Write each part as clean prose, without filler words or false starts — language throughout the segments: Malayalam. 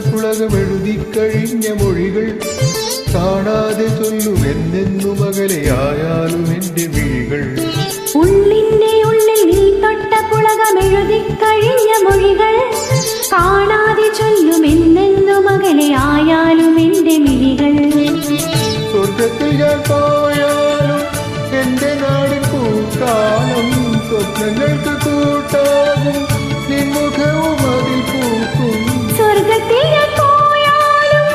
പുളകമെഴുതിക്കഴിഞ്ഞ മൊഴികൾ കാണാതെ ചൊല്ലുമെന്നെന്നും അകലെയായാലും എന്റെ മിഴികൾ. ഉള്ളിന്റെ ഉള്ളിൽ നീ തൊട്ട പുളകമെഴുതിക്കഴിഞ്ഞ മൊഴികൾ കാണാതെ ചൊല്ലുമെന്നെന്നും അകലെയായാലും എന്റെ മിഴികൾ. സ്വർഗത്തിൽ ഞാൻ പോയാലും എന്റെ നാടിൻ പൂക്കാലം സ്വപ്നങ്ങൾക്ക് കൂട്ടാകും നിൻമുഖവും അതിൽ പൂക്കും. സ്വർഗത്തിൽ ഞാൻ പോയാലും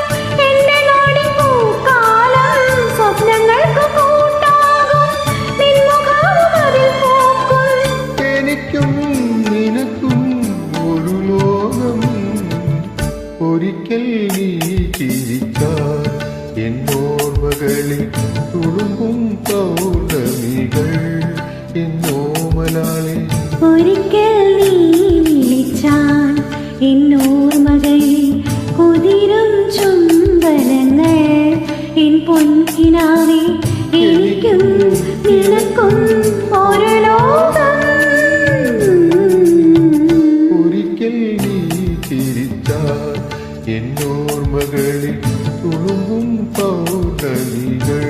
എന്റെ നാടിൻ പൂക്കാലം സ്വപ്നങ്ങൾക്ക് കൂട്ടാകും നിൻമുഖവും അതിൽ പൂക്കും. എനിക്കും നിനക്കും ഒരു ലോകം ഒരിക്കൽ നീ ചിരിച്ചാൽ എന്നോർമകളിൽ തുളുമ്പും പൗർണമികൾ എന്നോമലാളെ. ഒരിക്കൽ നീ വിളിച്ചാൽ എന്നോർമകളിൽ കുതിരും ചുംബനങ്ങൾ. എൻ പൊൻകിനാവേ എനിക്കും നിനക്കും ഒരു ലോകം. ഒരിക്കൽ നീ ചിരിച്ചാൽ എന്നോർമകളിൽ തുളുമ്പും പൗർണമികൾ.